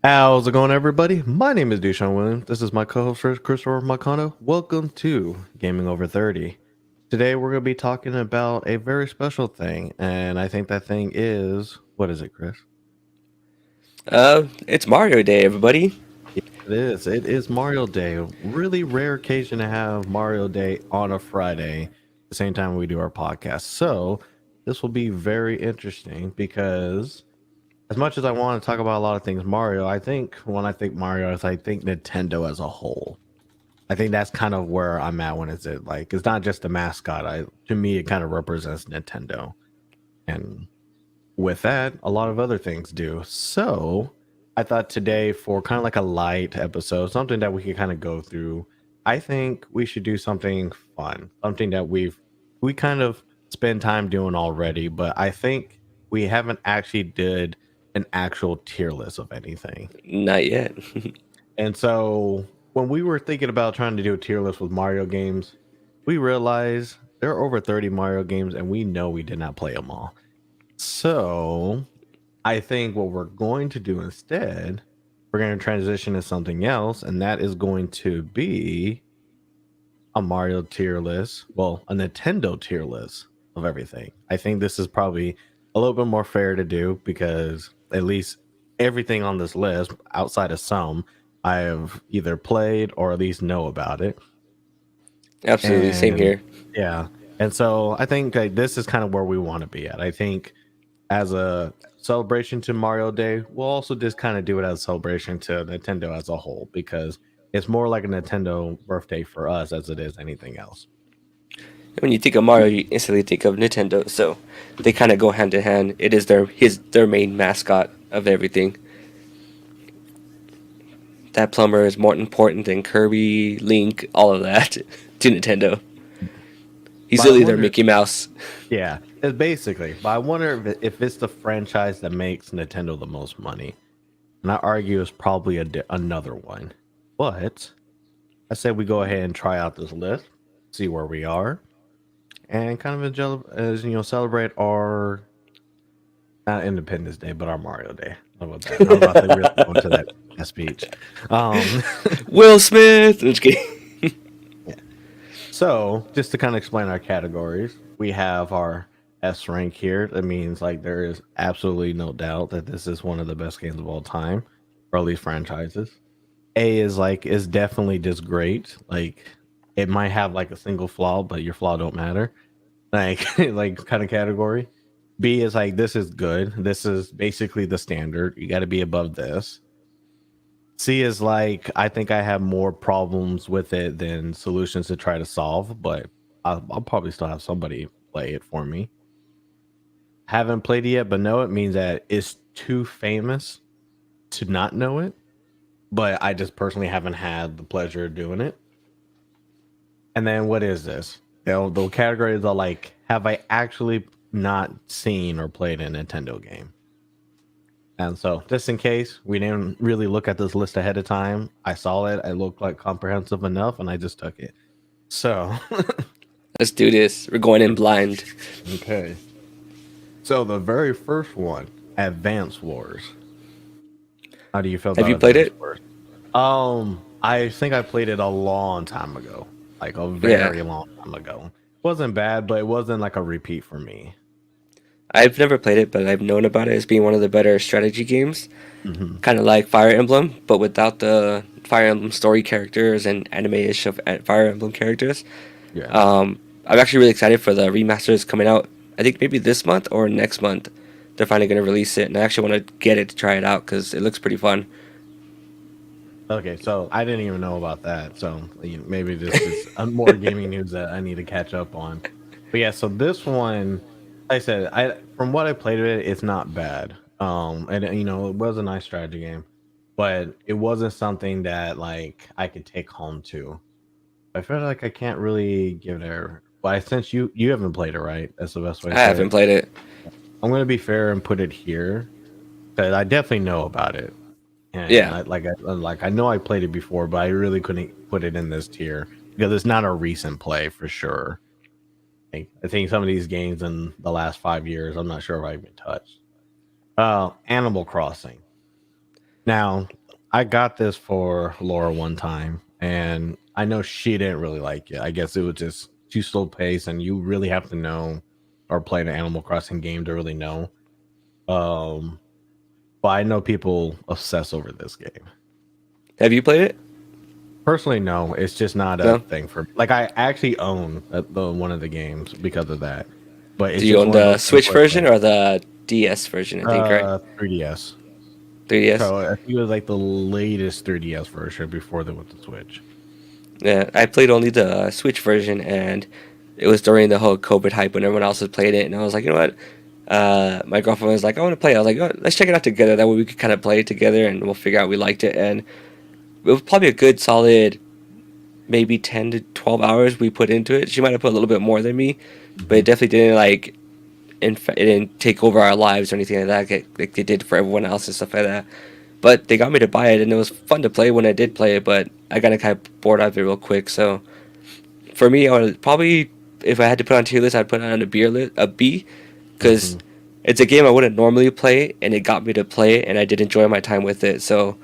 How's it going, everybody? My name is Deshaun Williams. This is my co-host, Christopher Makano. Welcome to Gaming Over 30. Today, we're going to be talking about a very special thing, and I think that thing is... What is it, Chris? It's Mario Day, everybody. Yes, it is. It is Mario Day. Really rare occasion to have Mario Day on a Friday, the same time we do our podcast. So, this will be very interesting because... As much as I want to talk about a lot of things Mario, I think when I think Mario, I think Nintendo as a whole. I think that's kind of where I'm at when it's not just the mascot. To me it kind of represents Nintendo. And with that, a lot of other things do. So I thought today for kind of like a light episode, something that we could kind of go through, I think we should do something fun. Something that we kind of spend time doing already, but I think we haven't actually did an actual tier list of anything. Not yet. And so when we were thinking about trying to do a tier list with Mario games, we realized there are over 30 Mario games and we know we did not play them all. So I think what we're going to do instead, we're going to transition to something else, and that is going to be a Mario tier list. Well, a Nintendo tier list of everything. I think this is probably a little bit more fair to do because at least everything on this list, outside of some, I have either played or at least know about it. Absolutely, same And here. yeah. And so I think this is kind of where we want to be at. I think as a celebration to Mario Day, we'll also just kind of do it as a celebration to Nintendo as a whole because it's more like a Nintendo birthday for us as it is anything else. When you think of Mario, you instantly think of Nintendo, so they kind of go hand in hand. It is their main mascot of everything. That plumber is more important than Kirby, Link, all of that to Nintendo. He's But I really their wonder, Mickey Mouse. yeah, it's basically. But I wonder if it's the franchise that makes Nintendo the most money. And I argue it's probably another one. But I said we go ahead and try out this list, see where we are, and kind of celebrate our not Independence Day, but our Mario Day. How about that? I'm about to really go into that speech. Um, Will Smith. I'm just kidding. yeah. So just to kind of explain our categories, we have our S rank here. That means like there is absolutely no doubt that this is one of the best games of all time, or at least franchises. A is definitely just great. Like it might have like a single flaw, but your flaw don't matter. Like like kind of category. B is like this is good. This is basically the standard. You got to be above this. C is like I think I have more problems with it than solutions to try to solve, but I'll probably still have somebody play it for me. Haven't played it yet, but know it means that it's too famous to not know it. But I just personally haven't had the pleasure of doing it. And then what is this? The categories are like, have I actually not seen or played a Nintendo game? And so, just in case we didn't really look at this list ahead of time, I saw it. It looked like comprehensive enough, and I just took it. So, Let's do this. We're going in blind. okay. So the very first one, Advance Wars. How do you feel Have about you played Advance it? Wars? I think I played it a long time ago, like a Yeah. very long time ago. Wasn't bad, but it wasn't like a repeat for me. I've never played it, but I've known about it as being one of the better strategy games. Hmm. Kind of like Fire Emblem, but without the Fire Emblem story characters and anime-ish of Fire Emblem characters. Yeah. I'm actually really excited for the remasters coming out. I think maybe this month or next month. They're finally going to release it, and I actually want to get it to try it out because it looks pretty fun. Okay, so I didn't even know about that. So maybe this is more gaming news that I need to catch up on. But yeah, so this one, like I said, I from what I played of it, it's not bad. And it was a nice strategy game, but it wasn't something that like I could take home to. I feel like I can't really give it a. But since you haven't played it, right? That's the best way I to say haven't it. played it. I'm gonna be fair and put it here because I definitely know about it. And Yeah, I know I played it before, but I really couldn't put it in this tier because it's not a recent play for sure. I think some of these games in the last 5 years, I'm not sure if I've been touched. Animal Crossing. Now, I got this for Laura one time, and I know she didn't really like it. I guess it was just too slow paced, and you really have to know or play an Animal Crossing game to really know. Um, but I know people obsess over this game. Have you played it? Personally, no, it's just not a No. thing for me. Like I actually own the one of the games because of that, but Do it's you just own one of the those things Switch where it's version like or the DS version? I think, right? 3DS. 3DS. So I think it was like the latest 3DS version before they went to Switch. Yeah, I played only the Switch version, and it was during the whole COVID hype when everyone else had played it, and I was like, you know what? My girlfriend was like, I want to play it. I was like, oh, let's check it out together. That way we could kind of play it together, and we'll figure out we liked it. And it was probably a good solid maybe 10 to 12 hours we put into it. She might have put a little bit more than me, but it Mhm. definitely didn't like it didn't take over our lives or anything like that, like it did for everyone else and stuff like that. But they got me to buy it, and it was fun to play when I did play it. But I got kind of bored of it real quick. So for me, I would probably, if I had to put on a tier list, I'd put it on a B, because Mhm. it's a game I wouldn't normally play, and it got me to play it, and I did enjoy my time with it. So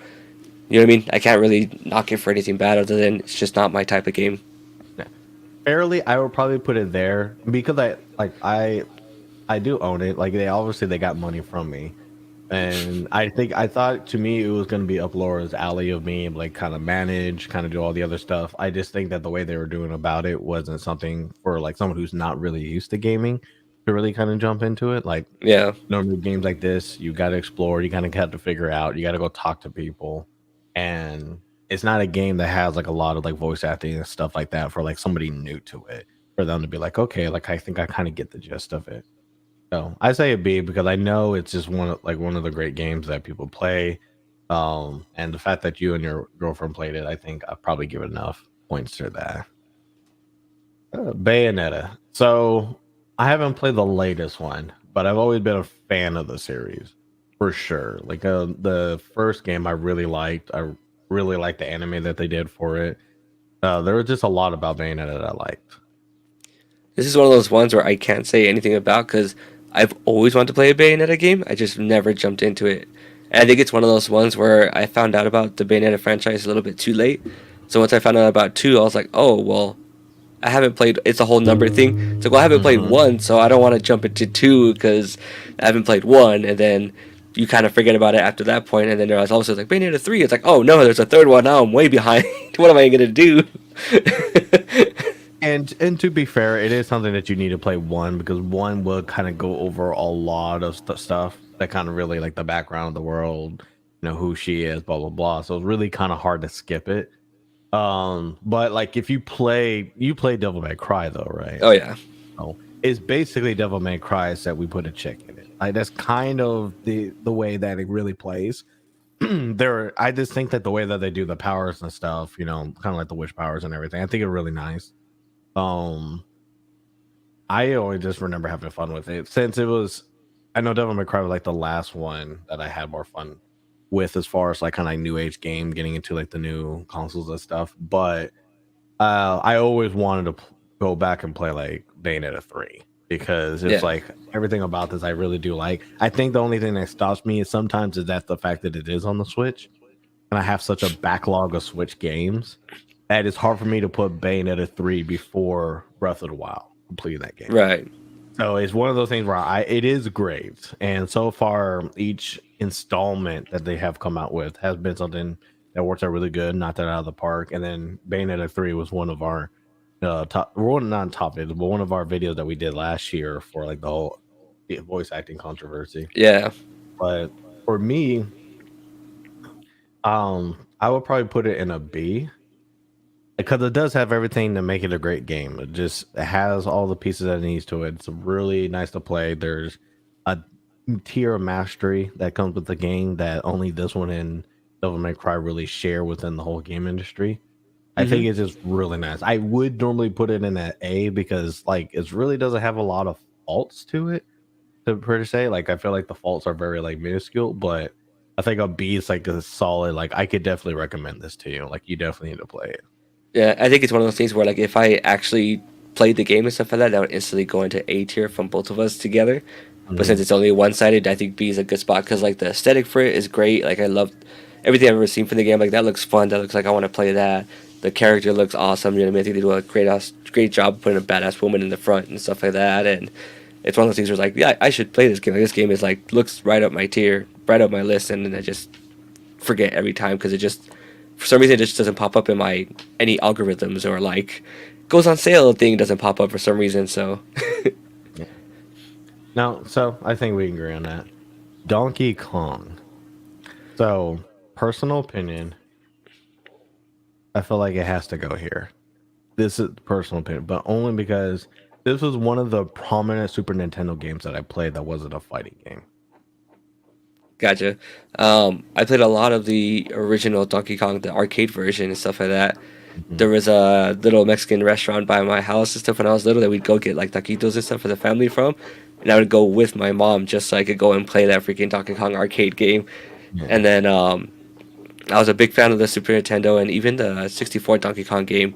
you know what I mean? I can't really knock it for anything bad other than it's just not my type of game. Yeah. Fairly, I would probably put it there because I do own it. Like they got money from me. And I thought to me it was gonna be up Laura's alley of me, like kind of manage, kind of do all the other stuff. I just think that the way they were doing about it wasn't something for like someone who's not really used to gaming to really kind of jump into it. Like Yeah, normally games like this, you got to explore, you kind of got to figure out, you got to go talk to people, and it's not a game that has like a lot of like voice acting and stuff like that for like somebody new to it for them to be like, okay, like I think I kind of get the gist of it. So I say a B because I know it's just one of the great games that people play. And the fact that you and your girlfriend played it, I think I probably give it enough points to that. Bayonetta. So I haven't played the latest one, but I've always been a fan of the series for sure. Like the first game I really liked. I really liked the anime that they did for it. There was just a lot about Bayonetta that I liked. this is one of those ones where I can't say anything about because I've always wanted to play a Bayonetta game. I just never jumped into it. And I think it's one of those ones where I found out about the Bayonetta franchise a little bit too late. So once I found out about two, I was like, oh well, I haven't played. It's a whole number thing. It's like, well, I haven't played Hmm. one, so I don't want to jump into two because I haven't played one, and then you kind of forget about it after that point, and then there's also like Bayonetta 3. It's like, oh no, there's a third one. Now I'm way behind. What am I gonna do? And to be fair, it is something that you need to play one because one will kind of go over a lot of stuff that kind of really like the background of the world, who she is, blah blah blah. So it's really kind of hard to skip it. But like if you play Devil May Cry though, right? Oh yeah, Oh, it's basically Devil May Cry except we put a chick in it. Like that's kind of the way that it really plays. I just think that the way that they do the powers and stuff, kind of like the witch powers and everything, I think are really nice. Um, I always just remember having fun with it since it was. I know Devil May Cry was like the last one that I had more fun with as far as like kind of like new age game, getting into like the new consoles and stuff. But I always wanted to go back and play like Bayonetta 3 because it's yeah, like everything about this I really do like. I think the only thing that stops me is sometimes is that the fact that it is on the Switch and I have such a backlog of Switch games that it's hard for me to put Bayonetta 3 before Breath of the Wild, completing that game. right. So it's one of those things where it is great. And so far, each installment that they have come out with has been something that works out really good, knocked it out of the park. And then Bayonetta 3 was one of our top, well, not top videos, but one of our videos that we did last year for like the whole voice acting controversy. Yeah, But for me, I would probably put it in a B because it does have everything to make it a great game. It has all the pieces that it needs to it. It's really nice to play. There's a tier of mastery that comes with the game that only this one and Devil May Cry really share within the whole game industry. I hmm think it's just really nice. I would normally put it in at A because like it really doesn't have a lot of faults to it to per se. Like I feel like the faults are very like minuscule, but I think a B is like a solid. Like I could definitely recommend this to you. Like you definitely need to play it. yeah. I think it's one of those things where like if I actually played the game and stuff like that, that would instantly go into A tier from both of us together. But since Mhm. it's only one sided, I think B is a good spot because like the aesthetic for it is great. Like I love everything I've ever seen from the game, like that looks fun. That looks like I want to play that. The character looks awesome. You know what I mean? I think they do a great job putting a badass woman in the front and stuff like that. And it's one of those things where it's like, yeah, I should play this game. Like, this game is like looks right up my tier, right up my list, and then I just forget every time because it just for some reason it just doesn't pop up in my any algorithms or like goes on sale thing doesn't pop up for some reason. So Yeah. No, so I think we can agree on that. Donkey Kong. So, personal opinion, I feel like it has to go here. This is personal opinion, but only because this was one of the prominent Super Nintendo games that I played that wasn't a fighting game. gotcha. I played a lot of the original Donkey Kong, the arcade version and stuff like that. Mhm. There was a little Mexican restaurant by my house and stuff when I was little that we'd go get like taquitos and stuff for the family from, and I would go with my mom just so I could go and play that freaking Donkey Kong arcade game. Yeah. And then I was a big fan of the Super Nintendo and even the 64 Donkey Kong game.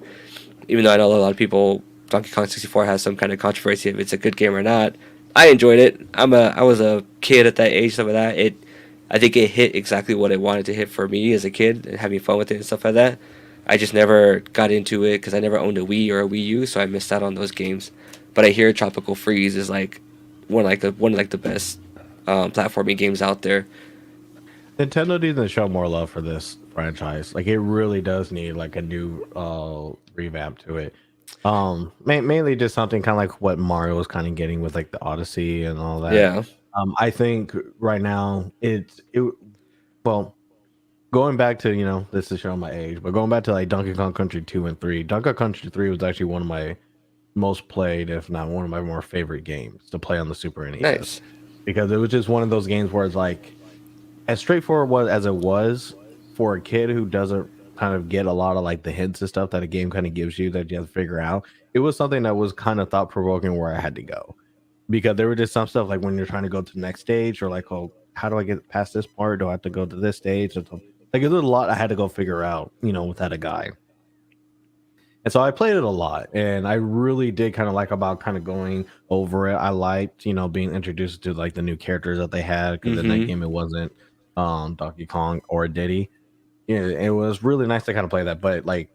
Even though I know a lot of people, Donkey Kong 64 has some kind of controversy if it's a good game or not. I enjoyed it. I was a kid at that age, stuff like that. I think it hit exactly what it wanted to hit for me as a kid and having fun with it and stuff like that. I just never got into it because I never owned a Wii or a Wii U, so I missed out on those games. But I hear Tropical Freeze is like one of like the best platforming games out there. Nintendo needs to show more love for this franchise. Like it really does need like a new revamp to it. Mainly just something kind of like what Mario was kind of getting with like the Odyssey and all that. Yeah. I think right now it well going back to this is showing my age, but going back to like Donkey Kong Country 2 and 3, Donkey Kong Country 3 was actually one of my most played, if not one of my more favorite games to play on the Super NES Nice. because it was just one of those games where it's like as straightforward as it was for a kid who doesn't kind of get a lot of like the hints and stuff that a game kind of gives you that you have to figure out. It was something that was kind of thought provoking where I had to go because there were just some stuff like when you're trying to go to the next stage or like, oh, how do I get past this part? Do I have to go to this stage? Like there's a lot I had to go figure out, without a guy. And so I played it a lot, and I really did kind of like about kind of going over it. I liked, being introduced to like the new characters that they had because in that Mm-hmm. game it wasn't Donkey Kong or Diddy. Yeah, it was really nice to kind of play that. But like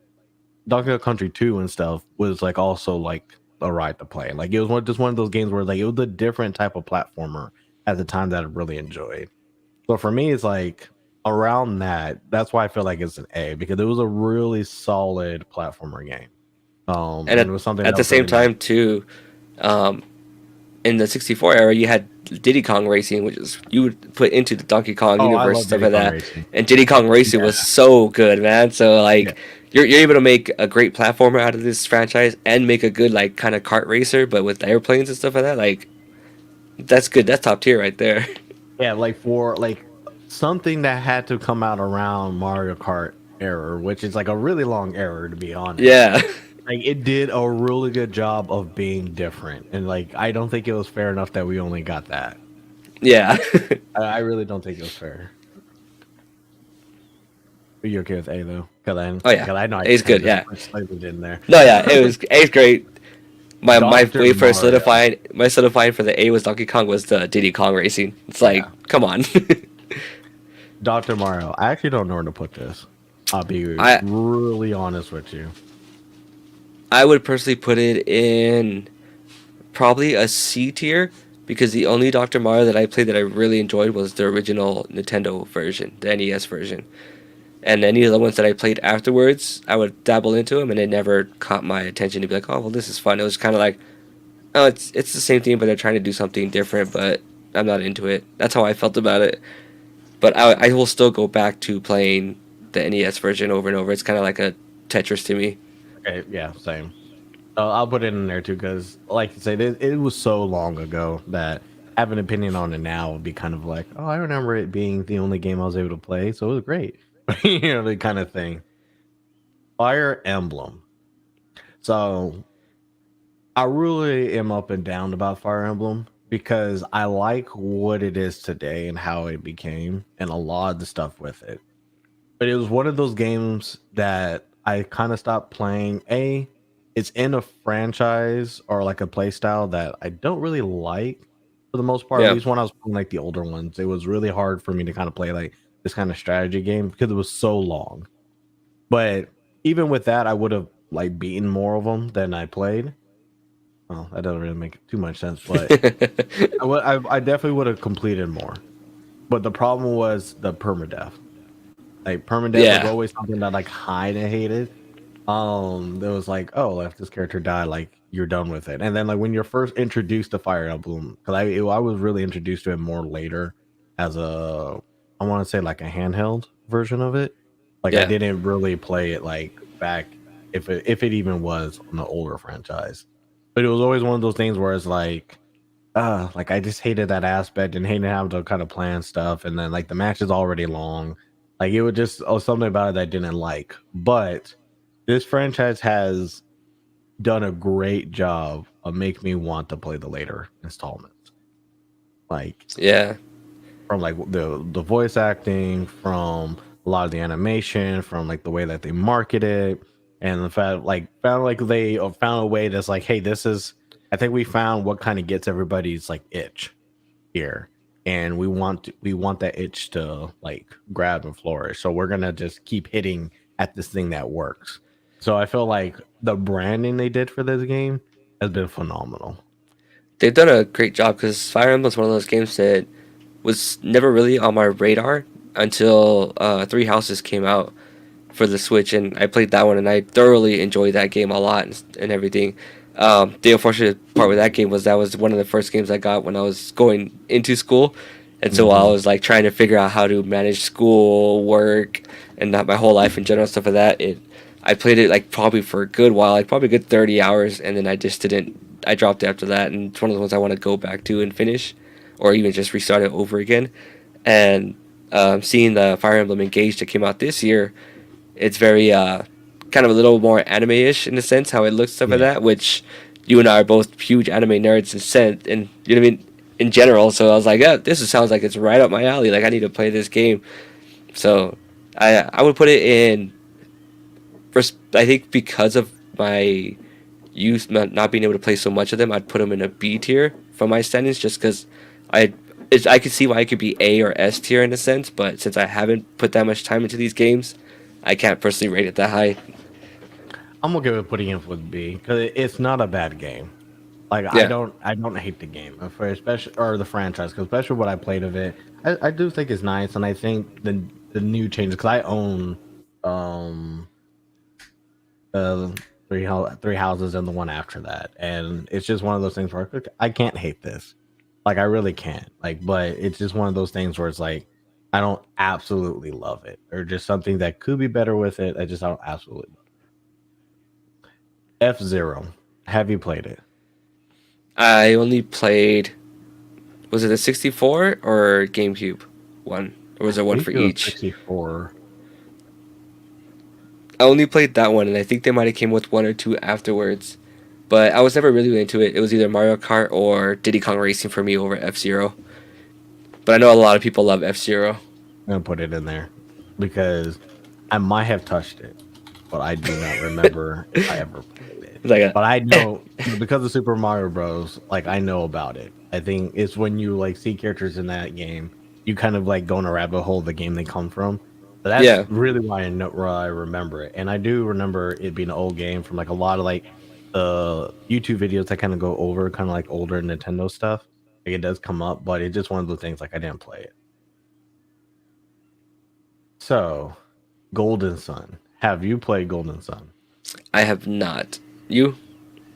Donkey Kong Country 2 and stuff was like also like a ride to play. Like it was just one of those games where like it was a different type of platformer at the time that I really enjoyed. So for me, it's like around that. That's why I feel like it's an A because it was a really solid platformer game. And And it was something at that the was same really nice. time too, um, in the 64 era, you had Diddy Kong Racing, which is you would put into the Donkey Kong Oh, I universe love stuff Diddy like Kong that. Racing. And Diddy Kong Racing Yeah, was so good, man. So yeah, like you're able to make a great platformer out of this franchise and make a good like kind of kart racer, but with airplanes and stuff like that. Like that's good. That's top tier right there. yeah. Like for like something that had to come out around Mario Kart era, which is like a really long era to be honest. Yeah, Like it did a really good job of being different, and like I don't think it was fair enough that we only got that. yeah. I really don't think it was fair. Are you okay with A though? Oh yeah, Because I know I it's kind good. of just Yeah. slightly did in there. No, yeah. It's great. My Doctor way for Mario. solidifying for the A was Donkey Kong was the Diddy Kong Racing. It's like, Yeah, come on. Doctor Mario. I actually don't know where to put this. I'll be I really honest with you. I would personally put it in probably a C tier because the only Dr. Mario that I played that I really enjoyed was the original Nintendo version, the NES version. And any of the ones that I played afterwards, I would dabble into them, and it never caught my attention to be like, oh, well, this is fun. It was kind of like, oh, it's the same thing, but they're trying to do something different, but I'm not into it. That's how I felt about it. But I will still go back to playing the NES version over and over. It's kind of like a Tetris to me. Okay, yeah, same. I'll put it in there too because, like you said, it was so long ago that have an opinion on it now would be kind of like, oh, I remember it being the only game I was able to play, so it was great. The kind of thing. Fire Emblem. So I really am up and down about Fire Emblem because I like what it is today and how it became and a lot of the stuff with it. But it was one of those games that I kind of stopped playing. It's in a franchise or like a play style that I don't really like for the most part. At Yeah. least when I was playing like the older ones, it was really hard for me to kind of play like this kind of strategy game because it was so long. But even with that, I would have like beaten more of them than I played. Well, that doesn't really make too much sense, but I definitely would have completed more. But the problem was the permadeath. Like permadeath was Yeah, always something that like I hated. There was like, oh, if this character died, like you're done with it. And then like when you're first introduced to Fire Emblem, because I was really introduced to it more later as a, I want to say like a handheld version of it. Like I yeah, didn't really play it like back if it even was on the older franchise. But it was always one of those things where it's like I just hated that aspect and hated having to kind of plan stuff, and then like the match is already long. Like it would just something about it that I didn't like. But this franchise has done a great job of making me want to play the later installments. Like yeah. from like the voice acting, from a lot of the animation, from like the way that they market it, and the fact like found like they found a way that's like, hey, this is. I think we found what kind of gets everybody's like itch here, and we want that itch to like grab and flourish. So we're gonna just keep hitting at this thing that works. So I feel like the branding they did for this game has been phenomenal. They've done a great job because Fire Emblem is one of those games that was never really on my radar until Three Houses came out for the Switch, and I played that one, and I thoroughly enjoyed that game a lot and everything. The unfortunate part with that was one of the first games I got when I was going into school, and so while I Hmm. was like trying to figure out how to manage school, work, and not my whole life in general stuff like that, I played it like probably for a good while, like probably a good 30 hours, and then I just didn't. I dropped it after that, and it's one of the ones I want to go back to and finish, or even just restart it over again. And seeing the Fire Emblem Engage that came out this year, it's very kind of a little more anime-ish in a sense how it looks stuff like Yeah. that, which you and I are both huge anime nerds in sense, and you know what I mean in general. So I was like, yeah, sounds like it's right up my alley. Like I need to play this game. So I would put it in. First, I think because of my youth not being able to play so much of them, I'd put them in a B tier for my standings, just because I I could see why it could be A or S tier in a sense, but since I haven't put that much time into these games, I can't personally rate it that high. I'm gonna give it putting it with B because it's not a bad game. Like Yeah, I don't hate the game for especially or the franchise because especially what I played of it, I do think it's nice, and I think the new changes because I own um uh three houses and the one after that, and it's just one of those things where I can't hate this. Like I really can't. Like, but it's just one of those things where it's like I don't absolutely love it, or just something that could be better with it. I just don't absolutely. F-Zero. Have you played it? I only played. Was it the 64 or GameCube one, or was I there one think for it was each? 64. I only played that one, and I think they might have came with one or two afterwards. But I was never really into it. It was either Mario Kart or Diddy Kong Racing for me over F Zero. But I know a lot of people love F Zero. I'm gonna put it in there because I might have touched it, but I do not remember if I ever played it. Like a, But I know because of Super Mario Bros. Like I know about it. I think it's when you like see characters in that game, you kind of like go in a rabbit hole of the game they come from. But that's yeah, really why I remember it, and I do remember it being an old game from like a lot of like YouTube videos that kind of go over kind of like older Nintendo stuff. Like it does come up, but it's just one of those things like I didn't play it. So, Golden Sun. Have you played Golden Sun? I have not. You?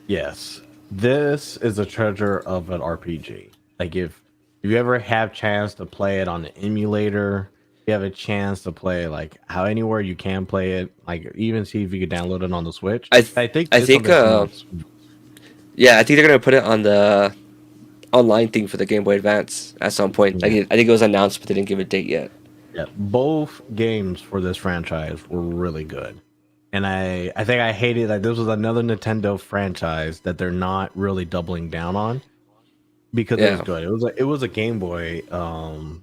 Yes. This is a treasure of an RPG. Like if you ever have chance to play it on an emulator, you have a chance to play like how anywhere you can play it, like even see if you could download it on the Switch. I th- I think I this one think is coming on Switch. yeah, I think they're gonna put it on the online thing for the Game Boy Advance at some point. Yeah. I think it was announced, but they didn't give a date yet. Yeah. Both games for this franchise were really good. And I think I hated that this was another Nintendo franchise that they're not really doubling down on because it was Yeah, good. It was a Game Boy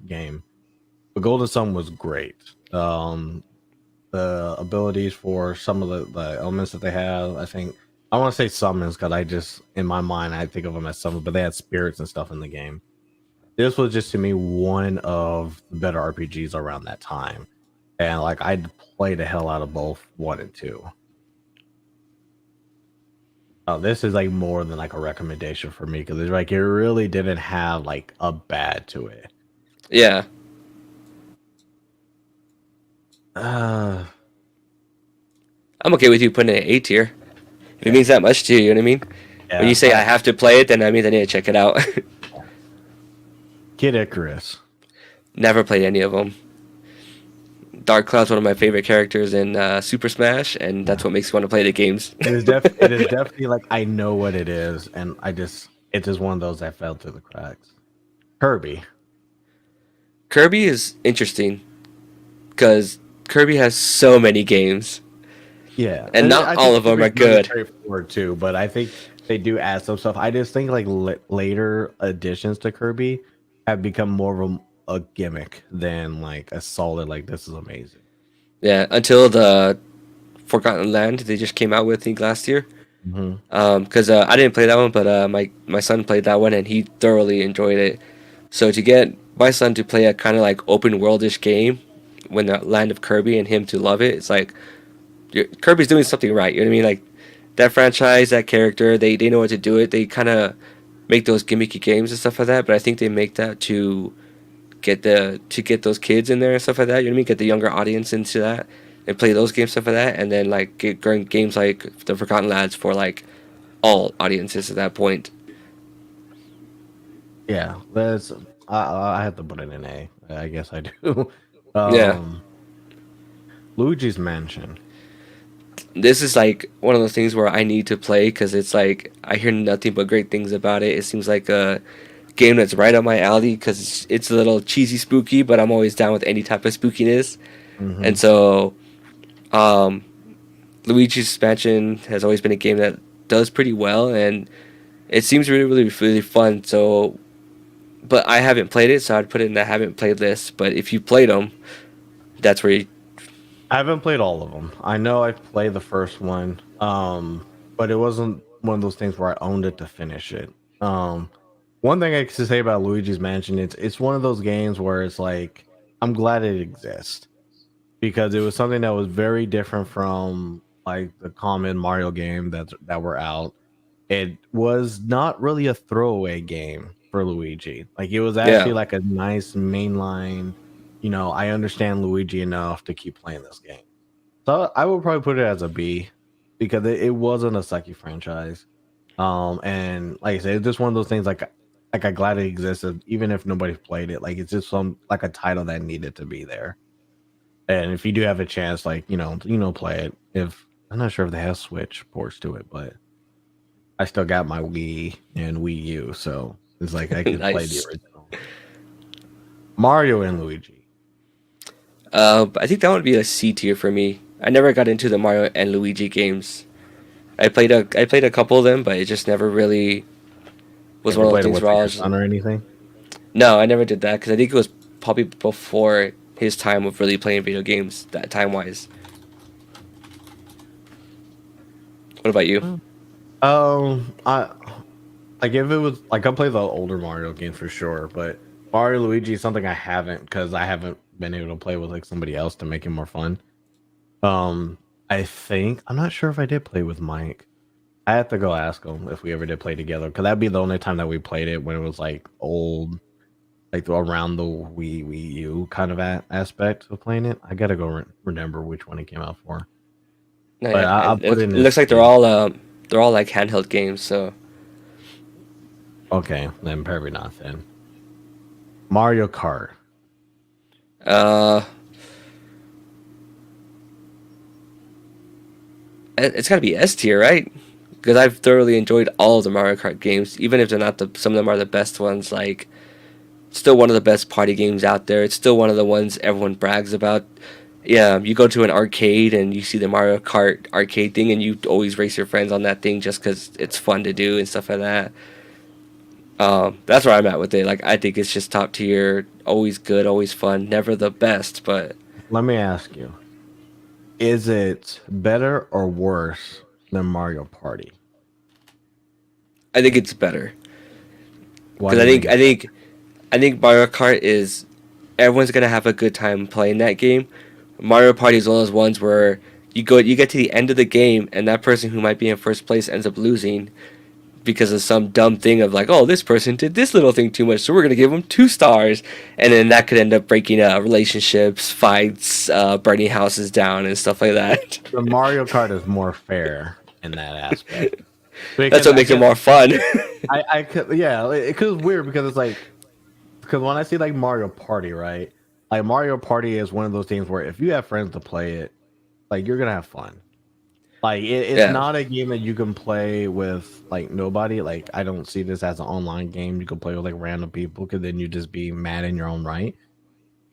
game. But Golden Sun was great. The abilities for some of the elements that they have, I think I want to say summons because I just in my mind I think of them as summons, but they had spirits and stuff in the game. this was just to me one of the better RPGs around that time, and like I played the hell out of both 1 and 2. Oh, this is like more than like a recommendation for me because it's like it really didn't have like a bad to it. Yeah. Uh, I'm okay with you putting it at A tier. If it means that much to you, you know what I mean? yeah. When you say I have to play it, then that means I need to check it out. Kid Icarus. Never played any of them. Dark Cloud's one of my favorite characters in Super Smash, and that's what makes me want to play the games. It is definitely like I know what it is, and it's just one of those that fell through the cracks. Kirby. Kirby is interesting because Kirby has so many games, Yeah, and not I all think of them are Kirby's really good. straightforward too, but I think they do add some stuff. I just think like later additions to Kirby have become more of a gimmick than like a solid like this is amazing. Yeah, until the Forgotten Land they just came out with, I think, last year. Hmm. Because I didn't play that one, but my son played that one and he thoroughly enjoyed it. So to get my son to play a kind of like open worldish game when the Land of Kirby and him to love it, it's like Kirby's doing something right. You know what I mean? Like that franchise, that character, they know what to do it. They kind of make those gimmicky games and stuff like that. But I think they make that to get those kids in there and stuff like that. You know what I mean? Get the younger audience into that and play those games, stuff like that, and then like get games like the Forgotten Lands for like all audiences at that point. Yeah, that's I have to put it in A. I guess I do. Yeah, um, Luigi's Mansion. this is like one of those things where I need to play because it's like I hear nothing but great things about it. It seems like a game that's right up my alley because it's a little cheesy, spooky, but I'm always down with any type of spookiness. Hmm. And so, um, Luigi's Mansion has always been a game that does pretty well, and it seems really, really, really fun. So, but I haven't played it, so I'd put it in the haven't played list. But if you played them, that's where you, I haven't played all of them. I know I played the first one, but it wasn't one of those things where I owned it to finish it. One thing I can say about Luigi's Mansion, it's one of those games where it's like I'm glad it exists because it was something that was very different from like the common Mario game that were out. It was not really a throwaway game for Luigi. Like it was yeah. actually like a nice mainline. I understand Luigi enough to keep playing this game. So I would probably put it as a B because it wasn't a sucky franchise. And like I said, it's just one of those things like I'm glad it existed, even if nobody played it. Like it's just some like a title that needed to be there. And if you do have a chance, like play it. If I'm not sure if they have Switch ports to it, but I still got my Wii and Wii U, so it's like I could play the Nice. original. Mario and Luigi. I think that would be a C tier for me. I never got into the Mario and Luigi games. I played a couple of them, but it just never really was Have you one of those played it things with where I your was son or anything? no, I never did that because I think it was probably before his time of really playing video games that time wise. What about you? I like if it was like I play the older Mario games for sure, but Mario Luigi is something I haven't because I haven't been able to play with like somebody else to make it more fun. Um, I think I'm not sure if I did play with Mike. I have to go ask him if we ever did play together because that'd be the only time that we played it when it was like old, like around the Wii U kind of aspect of playing it. I gotta go remember which one it came out for, No, but yeah, I'll put it it in looks this. like they're all like handheld games. So Okay, then probably not then. Mario Kart. uh, it's got to be S tier, right? Because I've thoroughly enjoyed all of the Mario Kart games, even if they're not the some of them are the best ones. Like, still one of the best party games out there. It's still one of the ones everyone brags about. Yeah, you go to an arcade and you see the Mario Kart arcade thing, and you always race your friends on that thing just because it's fun to do and stuff like that. That's where I'm at with it. Like, I think it's just top tier, always good, always fun, never the best, but Let me ask you: is it better or worse than Mario Party? I think it's better Why because do you think I it's think I think Mario Kart is everyone's gonna have a good time playing that game. Mario Party is one of those ones where you get to the end of the game and that person who might be in first place ends up losing because of some dumb thing of like, oh, this person did this little thing too much, so we're gonna give them 2 stars, and then that could end up breaking relationships, fights, burning houses down, and stuff like that. The Mario Kart is more fair in that aspect. That's what makes it more fun. I could, yeah, because it's weird because it's like, because when I see like Mario Party, right? Like Mario Party is one of those things where if you have friends to play it, like you're gonna have fun. Like it's Yeah, not a game that you can play with like nobody. Like I don't see this as an online game you can play with like random people because then you just be mad in your own right.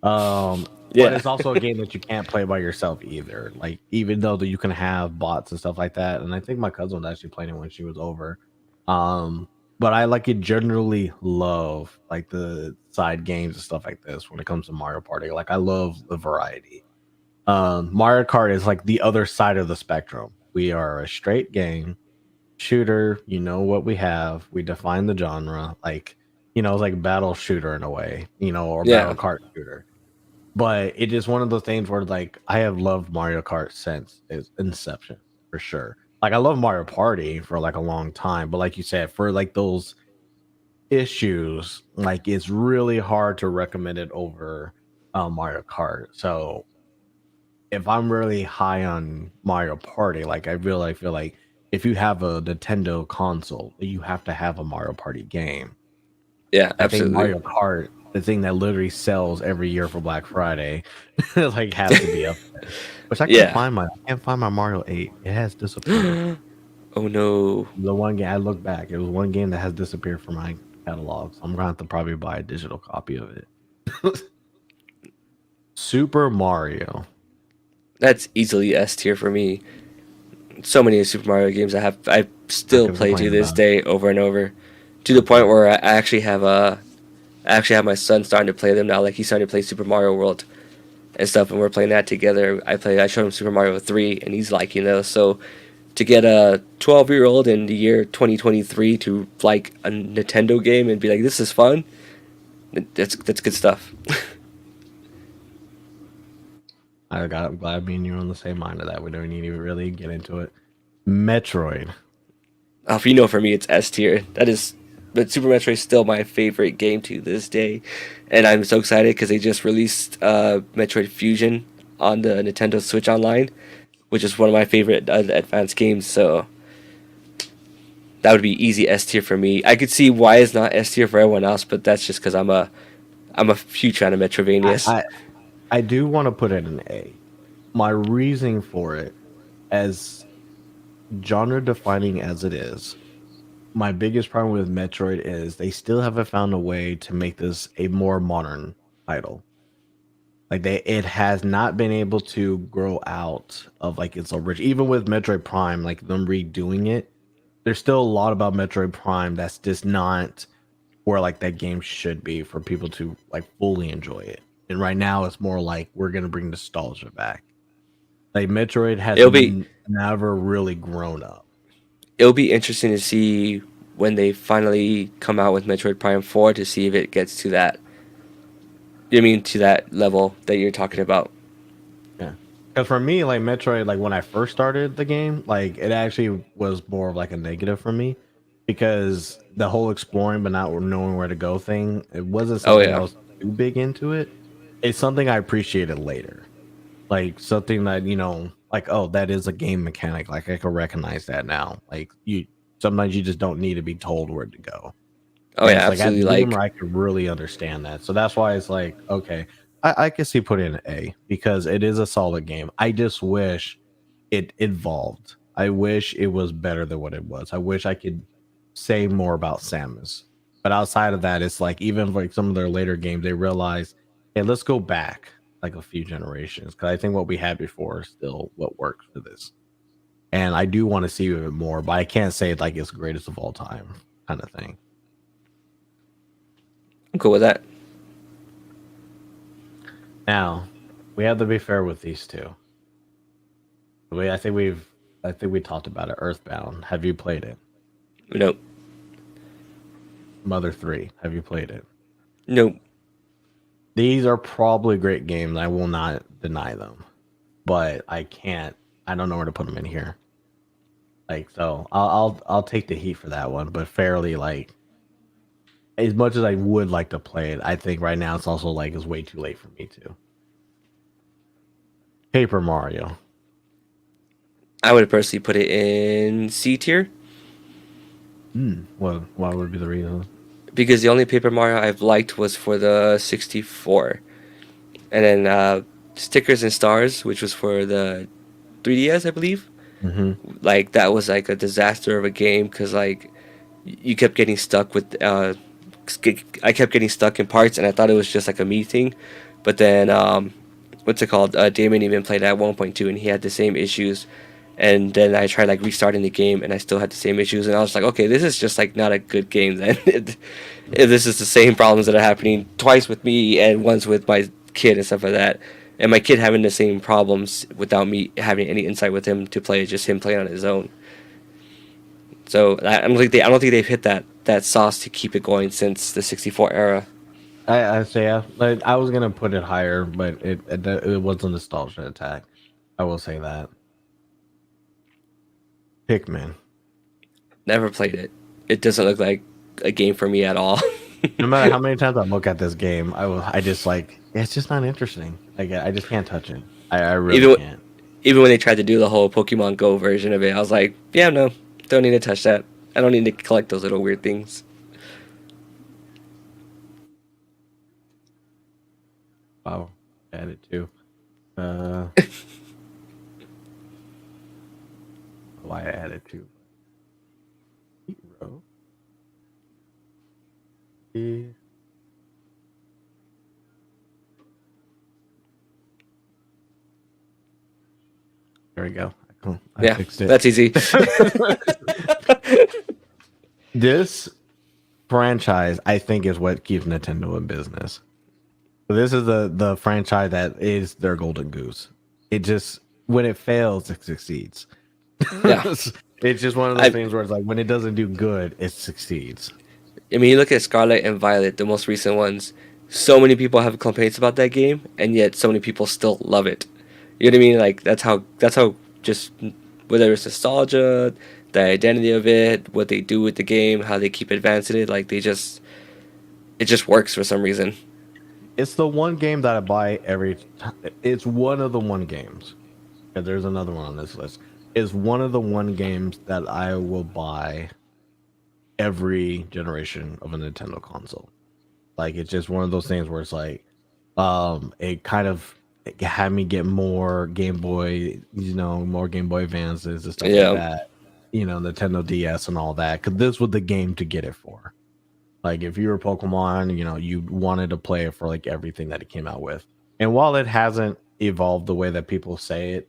But yeah, it's also a game that you can't play by yourself either. Like even though that you can have bots and stuff like that, and I think my cousin was actually playing it when she was over. Um, but I like it generally love like the side games and stuff like this when it comes to Mario Party. Like I love the variety. Mario Kart is like the other side of the spectrum. We are a straight game shooter. You know what we have. We define the genre. Like it's like battle shooter in a way. Or battle yeah. kart shooter. But it is one of those things where like I have loved Mario Kart since its inception for sure. Like I love Mario Party for like a long time, but like you said, for like those issues, like it's really hard to recommend it over Mario Kart. So if I'm really high on Mario Party, like I really feel like if you have a Nintendo console, you have to have a Mario Party game. Yeah, I think absolutely. Mario Kart, the thing that literally sells every year for Black Friday, like has to be up there. Which Yeah. I can't find my Mario 8. It has disappeared. Oh no. The one game I look back, it was one game that has disappeared from my catalog. So I'm gonna have to probably buy a digital copy of it. Super Mario. That's easily S tier for me. So many Super Mario games I I still can play to complain this about it. day over and over, to the point where I actually have my son starting to play them now. Like he's starting to play Super Mario World and stuff, and we're playing that together. I showed him Super Mario 3, and he's liking those. So to get a 12-year-old in the year 2023 to like a Nintendo game and be like, this is fun, that's good stuff. I'm glad me and you are on the same mind of that. We don't need to really get into it. Metroid. If you know, for me, it's S tier. But Super Metroid is still my favorite game to this day, and I'm so excited because they just released Metroid Fusion on the Nintendo Switch Online, which is one of my favorite advanced games. So that would be easy S tier for me. I could see why it's not S tier for everyone else, but that's just because I'm a huge fan of I, Metrovanias. I I do want to put it in A. My reasoning for it, as genre defining as it is, my biggest problem with Metroid is they still haven't found a way to make this a more modern title. Like it has not been able to grow out of like its original. Even with Metroid Prime, like them redoing it, there's still a lot about Metroid Prime that's just not where like that game should be for people to like fully enjoy it. And right now, it's more like we're gonna bring nostalgia back. Like Metroid has It'll be never really grown up. it'll be interesting to see when they finally come out with Metroid Prime 4 to see if it gets to that. You mean to that level that you're talking about? Yeah. Because for me, like Metroid, like when I first started the game, like it actually was more of like a negative for me because the whole exploring but not knowing where to go thing, it wasn't Oh something I yeah. was too big into it. It's something I appreciated later. Like something that, like, oh, that is a game mechanic. Like I can recognize that now. Like you sometimes you just don't need to be told where to go. Oh And yeah, it's like as absolutely. a gamer, Like I could really understand that. So that's why it's like, okay, I can see putting an A because it is a solid game. I just wish it evolved. I wish it was better than what it was. I wish I could say more about Samus. But outside of that, it's like even for like some of their later games, they realize, hey, let's go back like a few generations. Because I think what we had before is still what works for this. And I do want to see it more, but I can't say it like it's greatest of all time kind of thing. I'm cool with that. Now, we have to be fair with these two. I think we talked about it. Earthbound. Have you played it? Nope. Mother 3. Have you played it? No, These are probably great games. I will not deny them, but I don't know where to put them in here. Like, so I'll take the heat for that one, but fairly, like, as much as I would like to play it, I think right now it's also like it's way too late for me to. Paper Mario. I would personally put it in C tier Well, what would be the reason? because the only Paper Mario I've liked was for the 64, and then Stickers and Stars, which was for the 3DS, I believe. Mm-hmm. Like that was like a disaster of a game because like you kept getting stuck with I kept getting stuck in parts and I thought it was just like a me thing, but then what's it called, Damon even played at 1.2 and he had the same issues, and then I tried like restarting the game and I still had the same issues, and I was like, okay, this is just like not a good game then. If this is the same problems that are happening twice with me and once with my kid and stuff like that, and my kid having the same problems without me having any insight with him to play, just him playing on his own. So I don't think they've hit that sauce to keep it going since the 64 era. I say yeah. Like, I was gonna put it higher, but it was a nostalgia attack. I will say that. Pikmin. Never played it. It doesn't look like a game for me at all. No matter how many times I look at this game, I just like it's just not interesting. Like I just can't touch it. I really even can't. even when they tried to do the whole Pokemon Go version of it, I was like, yeah, no, don't need to touch that. I don't need to collect those little weird things. Wow, added too. Uh, why I added two? Hero. Eh, There we go. Oh, I Yeah, fixed it. that's easy. This franchise, I think, is what keeps Nintendo in business. This is the franchise that is their golden goose. It just when it fails, it succeeds. Yeah, It's just one of those I things where it's like when it doesn't do good, it succeeds. I mean, you look at Scarlet and Violet, the most recent ones. So many people have complaints about that game, and yet so many people still love it. You know what I mean? Like that's how just whether it's nostalgia, the identity of it, what they do with the game, how they keep advancing it, like it just works for some reason. It's the one game that I buy every time. It's one of the one games. And there's another one on this list. Is one of the one games that I will buy every generation of a Nintendo console. Like it's just one of those things where it's like, it kind of it had me get more Game Boy, more Game Boy Advances and stuff like Yeah, that. Nintendo DS and all that. Because this was the game to get it for. Like if you were Pokemon, you wanted to play it for like everything that it came out with. And while it hasn't evolved the way that people say it,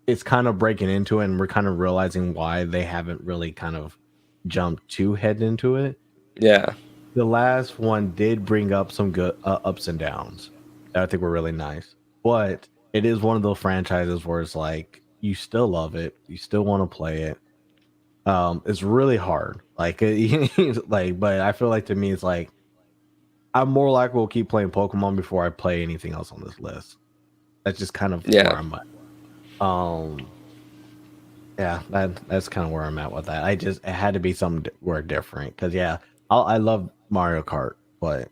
it's kind of breaking into it, and we're kind of realizing why they haven't really kind of jumped too head into it. yeah, The last one did bring up some good ups and downs that I think were really nice, but it is one of those franchises where it's like you still love it, you still want to play it. It's really hard, like, like, but I feel like to me, it's like I'm more likely will keep playing Pokemon before I play anything else on this list. That's just kind of where yeah, I'm at. Um, yeah, that's kind of where I'm at with that. It had to be something where different because yeah, I love Mario Kart, but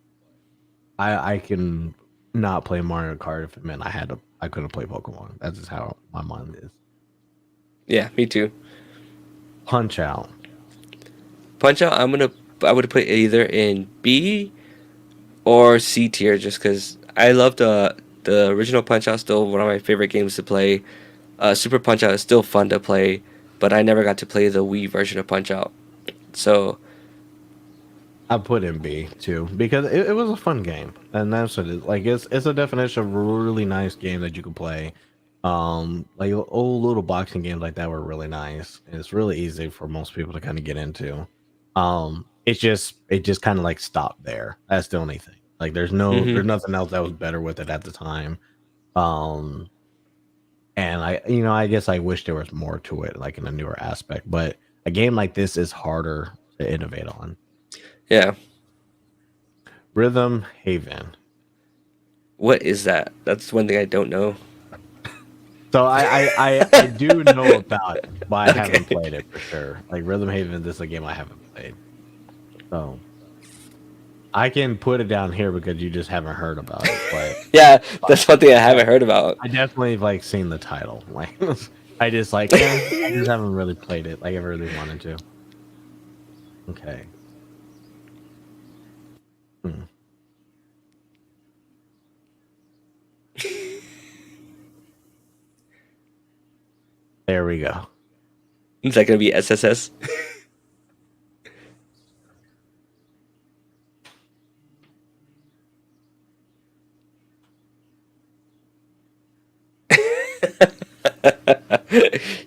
I can not play Mario Kart if it meant I couldn't play Pokemon. That's just how my mind is. yeah. Me too. Punch Out. Punch Out. I would put it either in B or C tier, just because I love the original Punch Out. Still one of my favorite games to play. Super Punch Out is still fun to play, but I never got to play the Wii version of Punch Out. So I put in B too because it was a fun game, and that's what it is. Like it's a definition of a really nice game that you can play. Like old little boxing games like that were really nice, and it's really easy for most people to kind of get into. It just kind of like stopped there. That's the only thing. Like there's hmm nothing else that was better with it at the time. Um, and I guess I wish there was more to it, like in a newer aspect. But a game like this is harder to innovate on. yeah, Rhythm Haven. What is that? That's one thing I don't know. So I do know about it, but I Okay. haven't played it for sure. Like Rhythm Haven, this is a game I haven't played. So I can put it down here because you just haven't heard about it. But Yeah, that's one thing I haven't heard about. I definitely like seen the title. Like I just like I just haven't really played it like I really wanted to. Okay. Hmm. There we go. Is that gonna be SSS?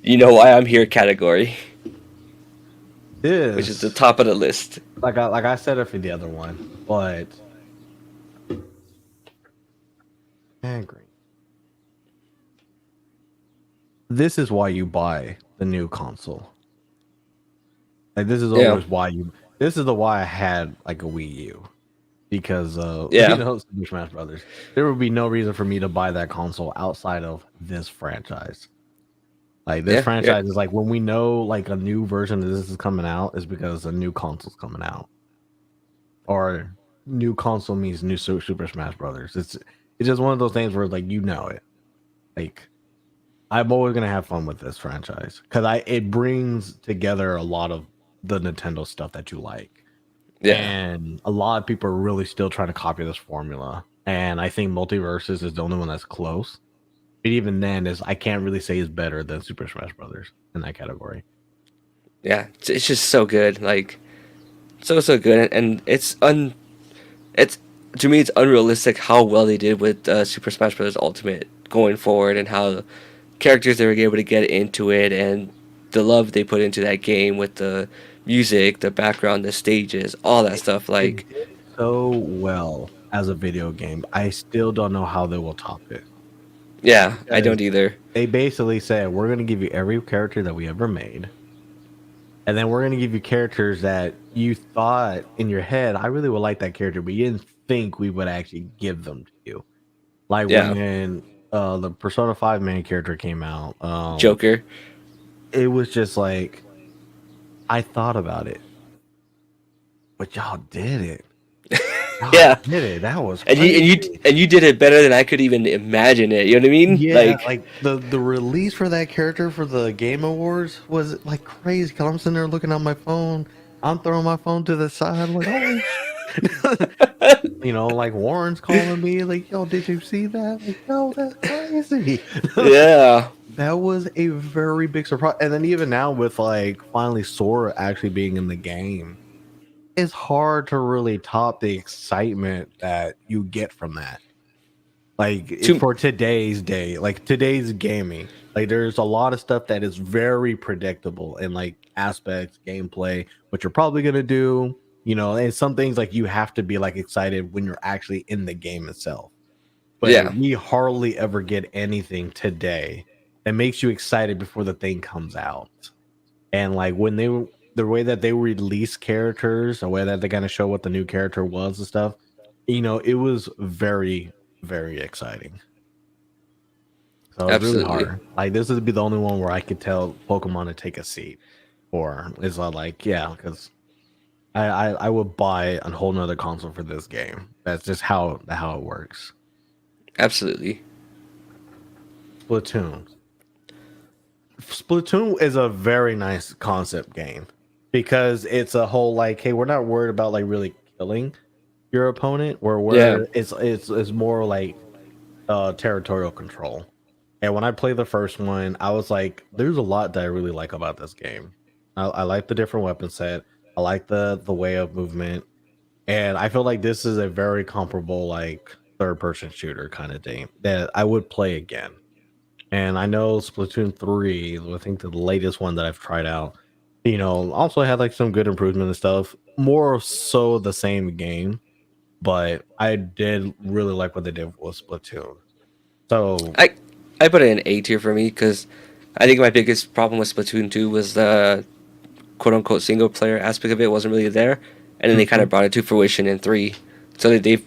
You know why I'm here category, This which is the top of the list. like I said it for the other one, but angry. This is why you buy the new console. Like this is Yeah. always why you. This is the why I had like a Wii U, because Yeah. Super Smash Brothers. There would be no reason for me to buy that console outside of this franchise. Like this Yeah, franchise is like when we know like a new version of this is coming out is because a new console's coming out, or new console means new Super Smash Brothers. It's just one of those things where like you know it. Like I'm always gonna have fun with this franchise because it brings together a lot of the Nintendo stuff that you like. Yeah. And a lot of people are really still trying to copy this formula. And I think Multiverses is the only one that's close. But even then, I can't really say is better than Super Smash Brothers in that category. Yeah. It's just so good. Like so good, and it's to me it's unrealistic how well they did with Super Smash Bros. Ultimate going forward, and how characters they were able to get into it, and the love they put into that game with the music, the background, the stages, all that stuff. Like, It did so well as a video game. I still don't know how they will top it. yeah, I don't either. They basically said, we're going to give you every character that we ever made. And then we're going to give you characters that you thought in your head, I really would like that character, but you didn't think we would actually give them to you. Like Yeah. when the Persona 5 main character came out. Joker. It was just like, I thought about it. But y'all did it. Y'all Yeah. did it. That was And you did it better than I could even imagine it. You know what I mean? Yeah, like the release for that character for the Game Awards was like crazy. Cause I'm sitting there looking at my phone. I'm throwing my phone to the side, like, holy you know, like Warren's calling me, like, yo, did you see that? Like, yo, that's crazy. yeah. That was a very big surprise. And then even now with like finally Sora actually being in the game, it's hard to really top the excitement that you get from that. Like for today's day, like today's gaming, like there's a lot of stuff that is very predictable in like aspects, gameplay, what you're probably gonna do, you know, and some things like you have to be like excited when you're actually in the game itself. But Yeah. we hardly ever get anything today that makes you excited before the thing comes out. And like when the way that they release characters, the way that they kind of show what the new character was and stuff, you know, it was very, very exciting. So it's really Absolutely. hard. Like this would be the only one where I could tell Pokemon to take a seat, or it's not like because I would buy a whole nother console for this game. That's just how it works. Absolutely. Splatoon is a very nice concept game because it's a whole like, hey, we're not worried about like really killing your opponent, it's more like territorial control. And when I played the first one, I was like, there's a lot that I really like about this game. I like the different weapon set. I like the way of movement. And I feel like this is a very comparable like third person shooter kind of game that I would play again. And I know Splatoon 3, I think the latest one that I've tried out, you know, also had like some good improvement and stuff. More so the same game, but I did really like what they did with Splatoon. So I put it in A tier for me because I think my biggest problem with Splatoon 2 was the quote unquote single player aspect of it wasn't really there, and then they kind of brought it to fruition in 3. So that they've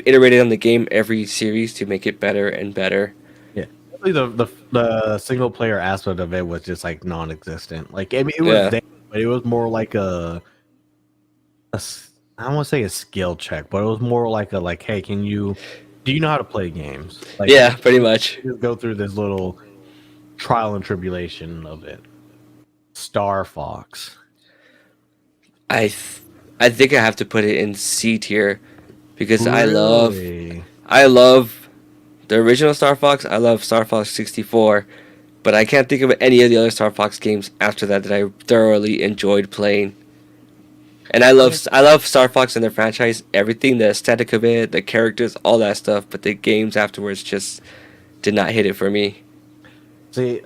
iterated on the game every series to make it better and better. Yeah, really the single player aspect of it was just like non-existent. Like I mean, it was Yeah, there, but it was more like I don't want to say a skill check, but it was more like a like, hey, do you know how to play games? Like, yeah, pretty much. just go through this little trial and tribulation of it. Star Fox. I th- I think I have to put it in C tier because Really? I love the original Star Fox. I love Star Fox 64, but I can't think of any of the other Star Fox games after that that I thoroughly enjoyed playing. And I love Star Fox and their franchise, everything, the aesthetic of it, the characters, all that stuff. But the games afterwards just did not hit it for me. See,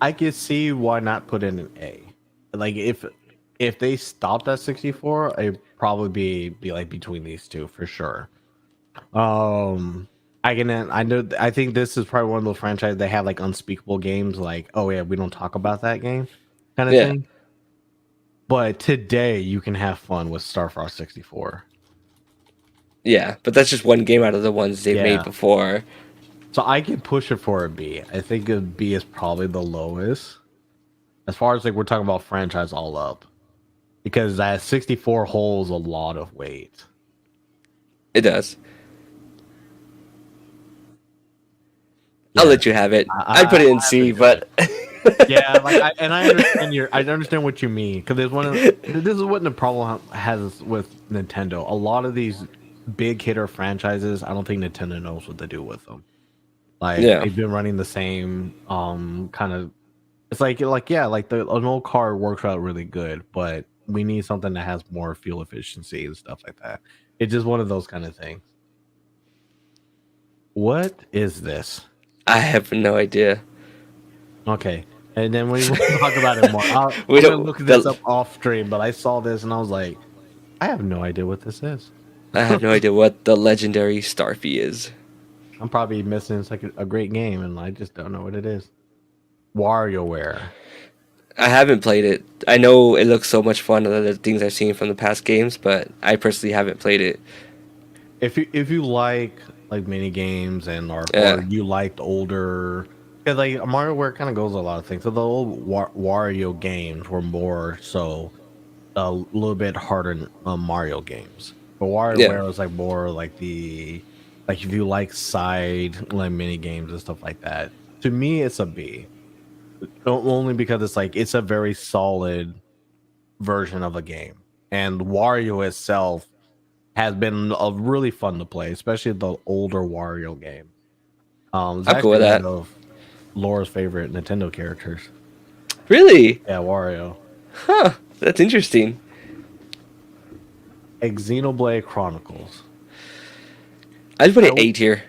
I could see why not put in an A. Like if they stopped at 64, it'd probably be like between these two for sure. Um, I think this is probably one of those franchises they have like unspeakable games, like oh yeah, we don't talk about that game, kind of Yeah, thing. But today you can have fun with Star Fox 64. yeah, but that's just one game out of the ones they've made Yeah, before. so I can push it for a B. I think a B is probably the lowest as far as like we're talking about franchise all up, because that 64 holds a lot of weight. It does. I'll Yeah, let you have it. I'd I put it in have to C, do it. but Yeah, like I understand what you mean because this is what the problem has with Nintendo. A lot of these big hitter franchises, I don't think Nintendo knows what to do with them. Like yeah, they've been running the same kind of. It's like yeah, like an old car works out really good, but we need something that has more fuel efficiency and stuff like that. It's just one of those kind of things. What is this? I have no idea. Okay. And then we will talk about it more. We I'm gonna don't. look this up off stream, but I saw this and I was like, I have no idea what this is. I have no idea what the legendary Starfy is. I'm probably missing it's like a great game and I just don't know what it is. WarioWare. I haven't played it. I know it looks so much fun other the things I've seen from the past games, but I personally haven't played it. If you like mini games and or Yeah, you liked older, because like WarioWare kind of goes a lot of things. So the old Wario games were more so a little bit harder Mario games. But yeah. WarioWare was like more like like if you like side like mini games and stuff like that. To me, it's a B. Only because it's like it's a very solid version of a game, and Wario itself has been really fun to play, especially the older Wario game. It's I'm cool actually with one that. of Laura's favorite Nintendo characters. Really? Yeah, Wario. Huh. That's interesting. Xenoblade Chronicles. I'd put I it w- 8 here.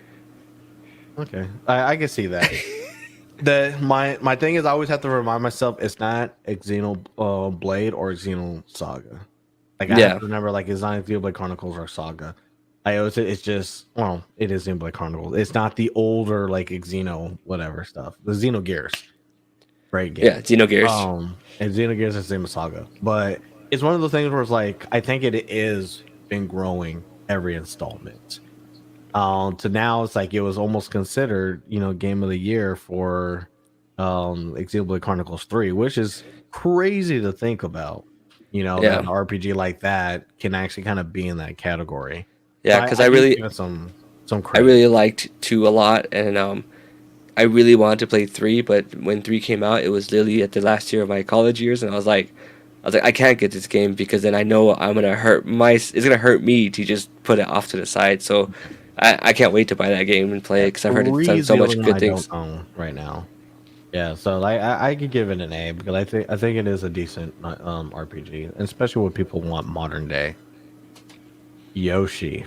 okay, I can see that. My thing is I always have to remind myself it's not Xenoblade or Xenosaga. Like I have Yeah. to remember like it's not Xenoblade Chronicles or Saga. I always it's just well it is Xenoblade Chronicles. It's not the older like Xeno whatever stuff. The Xenogears, great game. Yeah, Xenogears. And Xenogears is the same as Saga, but it's one of those things where it's like I think it is been growing every installment. To now it's like it was almost considered, game of the year for Xenoblade Chronicles 3, which is crazy to think about. That Yeah. an RPG like that can actually kind of be in that category. So Yeah, I do give it some I credit. really liked 2 a lot, and I really wanted to play 3, but when 3 came out, it was literally at the last year of my college years, and I was like, I can't get this game because then I know I'm gonna it's gonna hurt me to just put it off to the side. So I can't wait to buy that game and play Yeah, it because I've heard it's 3 done is so the only much one good I things. don't own right now. Yeah, so like I could give it an A because I think it is a decent RPG, especially when people want modern day. Yoshi.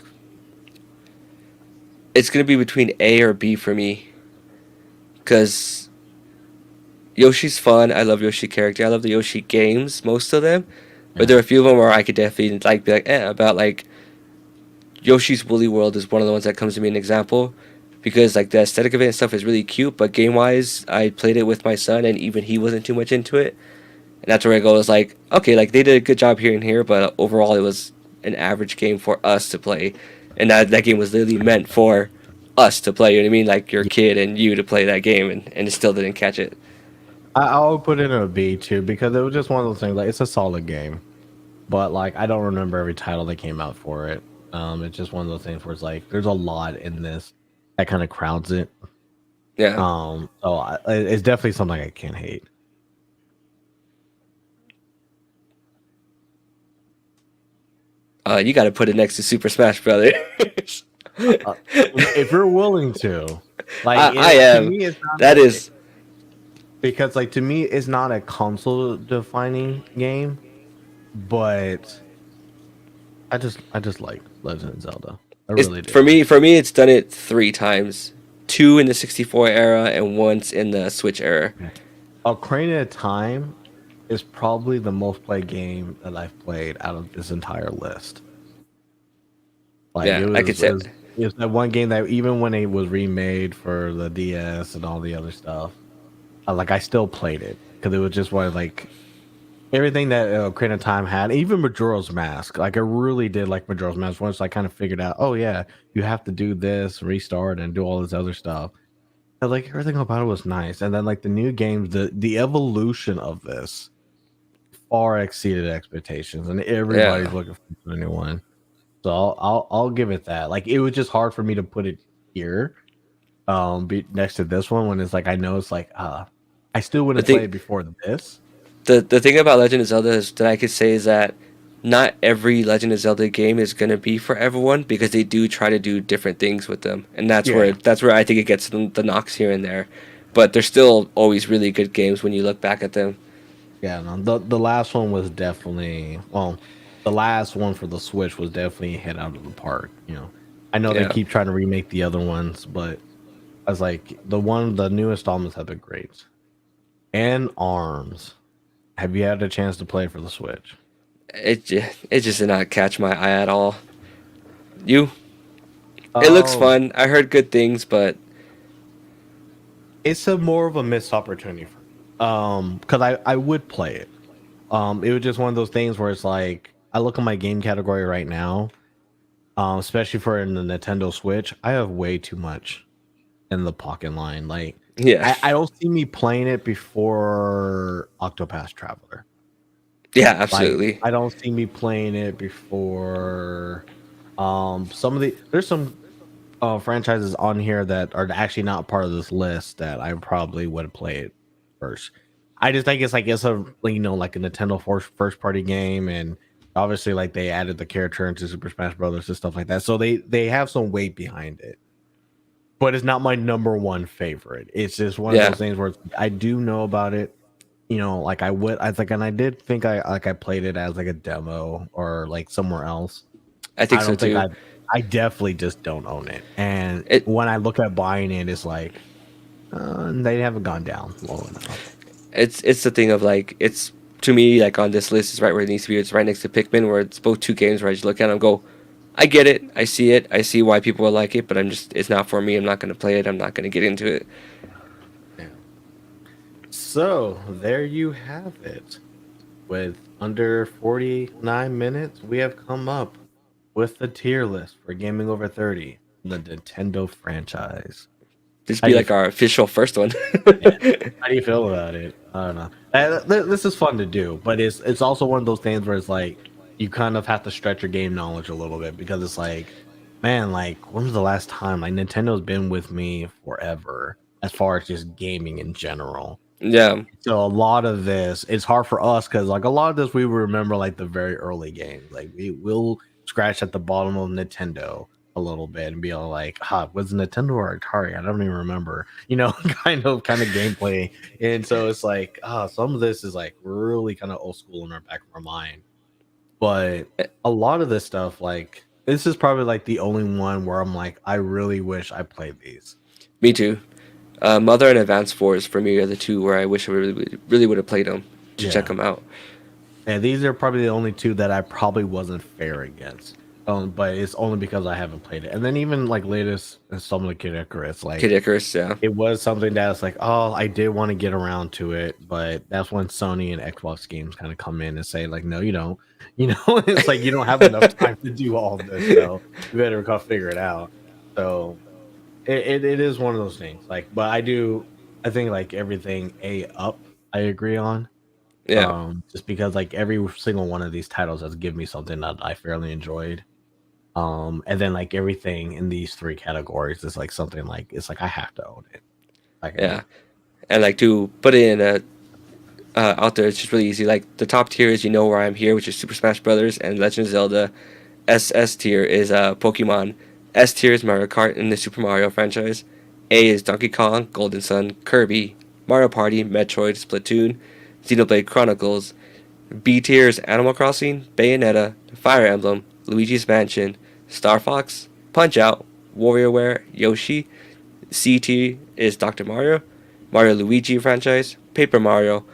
It's gonna be between A or B for me because Yoshi's fun. I love Yoshi character. I love the Yoshi games, most of them. But there Yeah. are a few of them where I could definitely like be like, about like Yoshi's Woolly World is one of the ones that comes to me an example because like the aesthetic of it and stuff is really cute, but game wise, I played it with my son and even he wasn't too much into it, and that's where I go is like, okay, like they did a good job here and here, but overall it was an average game for us to play, and that game was literally meant for us to play. You know what I mean? Like your kid and you to play that game, and it still didn't catch it. I'll put it in a B too because it was just one of those things. Like it's a solid game, but like I don't remember every title that came out for it. It's just one of those things where it's like there's a lot in this that kind of crowds it. Yeah. It's definitely something I can't hate. You got to put it next to Super Smash Brothers. If you're willing to, like I am. To me, it's not That is. because like to me it's not a console defining game, but I just like Legend of Zelda. I really do. For me, it's done it 3 times. 2 in the 64 era and once in the Switch era. Ocarina of Time is probably the most played game that I've played out of this entire list. Like Yeah, I could say. it was that one game that even when it was remade for the DS and all the other stuff, I still played it because it was just one of, like everything that Ocarina of Time had, even Majora's Mask. Like I really did like Majora's Mask once I kind of figured out, oh yeah, you have to do this, restart, and do all this other stuff. And, like everything about it was nice, and then like the new games, the evolution of this far exceeded expectations, and everybody's Yeah. looking for a new one. So I'll give it that. Like it was just hard for me to put it here, be next to this one when it's like I know it's like I still The wouldn't play thing it before this. the thing about Legend of Zelda is that I could say is that not every Legend of Zelda game is gonna be for everyone because they do try to do different things with them, and Yeah, that's where I think it gets the knocks here and there. But they're still always really good games when you look back at them. yeah. No, the last one was definitely the last one for the Switch was definitely a hit out of the park. I know they Yeah. keep trying to remake the other ones, but I was like the new installments have been great. And Arms. Have you had a chance to play for the Switch? It just did not catch my eye at all. You? It looks Oh, fun. I heard good things, but it's a more of a missed opportunity for me. Because I would play it. It was just one of those things where it's like I look at my game category right now, especially for the Nintendo Switch, I have way too much in the pocket line. Like yeah. I don't see me playing it before Octopath Traveler. Yeah, Like absolutely. I don't see me playing it before some of the there's some franchises on here that are actually not part of this list that I probably would play it first. I just think it's a like a Nintendo first party game, and obviously like they added the character into Super Smash Brothers and stuff like that, so they have some weight behind it. But it's not my number one favorite. It's just one of Yeah, those things where I do know about it. Like I think, and I did think I played it as like a demo or like somewhere else. I think I so don't think too. I definitely just don't own it. And It when I look at buying it, it's like they haven't gone down low enough. it's the thing of like it's to me like on this list is right where it needs to be. It's right next to Pikmin, where it's both two games where I just look at them and go, I get it, I see why people will like it, but it's not for me. I'm not gonna play it. I'm not gonna get into it. Yeah. So there you have it. With under 49 minutes, we have come up with the tier list for Gaming Over 30, the Nintendo franchise. This How be do you like our official first one. Yeah. How do you feel about it? I don't know. This is fun to do, but it's also one of those things where it's like you kind of have to stretch your game knowledge a little bit because it's like, man, like when was the last time? Like Nintendo's been with me forever as far as just gaming in general. Yeah, So a lot of this, it's hard for us because like a lot of this we remember like the very early games. Like we will scratch at the bottom of Nintendo a little bit and be all like, was it Nintendo or Atari? I don't even remember, kind of gameplay. And so it's like, some of this is like really kind of old school in our back of our mind. But a lot of this stuff, like this is probably like the only one where I'm like, I really wish I played these. me too. Mother and Advance Wars for me are the two where I wish I really would have played them to check Yeah. them out. And these are probably the only two that I probably wasn't fair against. But it's only because I haven't played it. And then even like latest installment of Kid Icarus, like Kid Icarus, yeah. it was something that's like, oh, I did want to get around to it, but that's when Sony and Xbox games kind of come in and say, like, no, you don't. You know, it's like you don't have enough time to do all this, so you better go figure it out. So it is one of those things. Like, but I think like everything A up, I agree on. Yeah, Just because like every single one of these titles has given me something that I fairly enjoyed. And then like everything in these three categories is like something like it's like I have to own it. Like yeah. And like to put it in a out there, it's just really easy. Like the top tier is You Know Where I'm Here, which is Super Smash Brothers and Legend of Zelda. S tier is Pokemon. S tier is Mario Kart in the Super Mario franchise. A is Donkey Kong, Golden Sun, Kirby, Mario Party, Metroid, Splatoon, Xenoblade Chronicles. B tier is Animal Crossing, Bayonetta, Fire Emblem, Luigi's Mansion, Star Fox, Punch Out, WarioWare, Yoshi. C tier is Dr. Mario, Mario Luigi franchise, Paper Mario.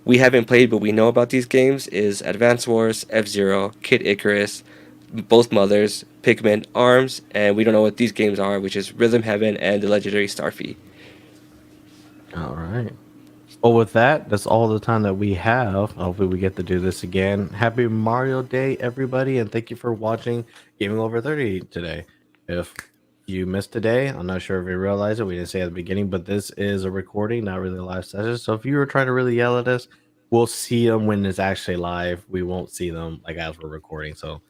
We haven't played but we know about these games is Advance Wars, F Zero, Kid Icarus, both mothers, Pikmin, Arms, and we don't know what these games are, which is Rhythm Heaven and the legendary Starfy. all right. Well, with that, that's all the time that we have. Hopefully, we get to do this again. Happy Mario Day, everybody, and thank you for watching Gaming Over 30 today. If you missed today, I'm not sure if you realize it. We didn't say at the beginning, but this is a recording, not really a live session. So if you were trying to really yell at us, we'll see them when it's actually live. We won't see them like as we're recording. So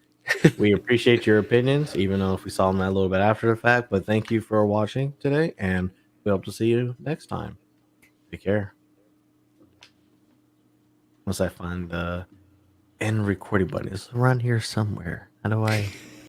we appreciate your opinions, even though if we saw them a little bit after the fact. But thank you for watching today, and we hope to see you next time. Take care. Once I find the end recording button, it's around here somewhere. How do I?